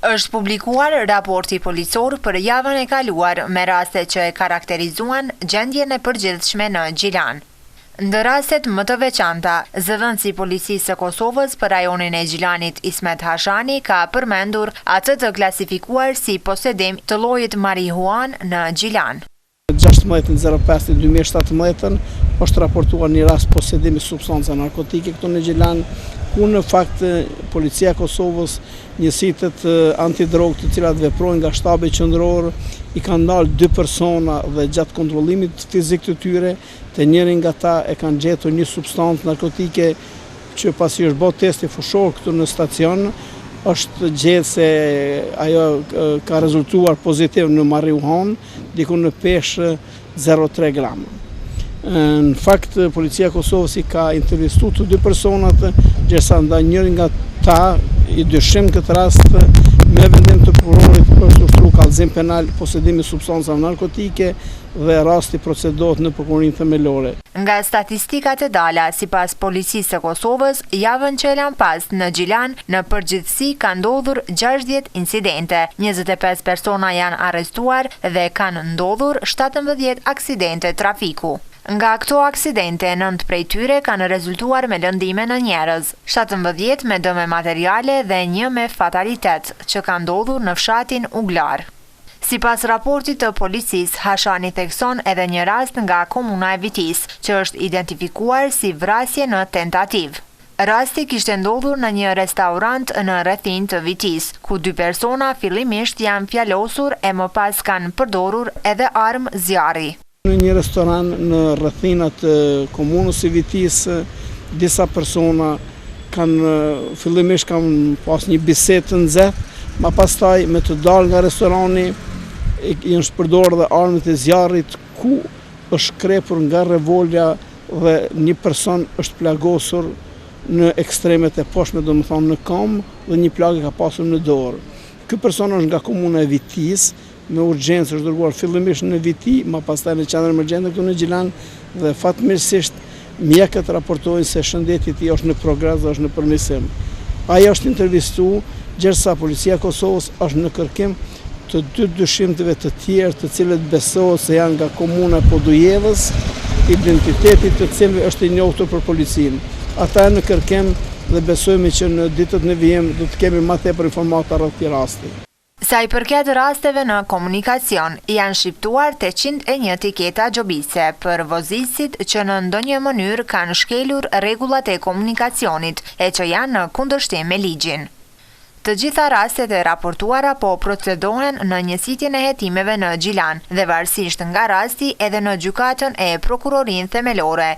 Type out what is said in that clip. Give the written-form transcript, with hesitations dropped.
Është publikuar raporti policor për javën e kaluar me raste që e karakterizuan gjendjen e përgjithshme në Gjilan. Ndë rastet më të veçanta, zëvendësi i Policisë së Kosovës për rajonin e Gjilanit Ismet Hashani ka përmendur atë të klasifikuar si posedim të llojit marihuan në Gjilan. 16/05/2017 është raportuar një rast posedimi substanca narkotike këtu në Gjilan, ku në fakt Policia e Kosovës, njësitet antidrogë të cilat veprojnë nga shtabi qendror, i kanë ndalë 2 persona dhe gjatë kontrollimit fizik të tyre, të njërin nga ta e kanë gjetur një substancë narkotike që pasi është bërë testi fushor këtu në stacion, është gjetë se ajo ka rezultuar pozitiv në marihuan, diku në peshë 0,3 gram. Në fakt, Policia e Kosovës i ka intervistuar të 2 personat, gjërsa nda njëri nga ta i dyshim këtë rast me vendim të prokurorit është ushtruar kallëzim penal posedimi substancave narkotike dhe rasti procedohet në prokurorinë themelore. Nga statistikat e dala, sipas Policisë së Kosovës, javën që e lan pas në Gjilan, në përgjithësi ka ndodhur 60 incidente, 25 persona janë arrestuar dhe kanë ndodhur 17 aksidente trafiku. Nga këto aksidente, 9 prej tyre kanë rezultuar me lëndime në njerëz, 17 me dëme materiale dhe 1 me fatalitet, që ka ndodhur në fshatin Uglar. Sipas raportit të policisë, Hashani thekson edhe një rast nga komuna e Vitis, që është identifikuar si vrasje në tentativë. Rasti kishte ndodhur në një restorant në rrethin të Vitis, ku 2 persona fillimisht janë fjallosur e më pas kanë përdorur edhe armë zjarri. Në një restoran në rrethinat komunës së Vitis, disa persona fillimisht kanë pas një bisedë të nxehtë, ma pastaj me të dalë nga restorani janë përdorur dhe armët e zjarrit, ku është krepur nga revolja dhe një person është plagosur në ekstremet e poshtme, domethënë në këmbë, dhe një plagë ka pasur në dorë. Ky person është nga komuna e Vitis, me urgjencë është dërguar fillimisht në Viti, ma pastaj në qendrën emergjente këtu në Gjilan, dhe fatmirësisht mjekët raportojnë se shëndeti i tij është në progres dhe është në përmirësim. Ai është intervistuar, gjërsa Policia e Kosovës është në kërkim të 2 dyshimtëve të tjerë, të cilët besohet se janë nga komuna e Podujevës, identiteti të cilëve është i njohur për policinë. Ata janë në kërkim dhe besojmë që në ditët në vijim do të kemi më tepër informata rreth këtij rasti. Sa i përket rasteve në komunikacion, janë shqiptuar 801 tiketa gjobise për vozicit që në ndonjë mënyrë kanë shkelur rregullat e komunikacionit e që janë në kundërshtim me ligjin. Të gjitha rastet e raportuara po procedohen në njësitjen e hetimeve në Gjilan dhe varësisht nga rasti edhe në gjykatën e prokurorinë themelore,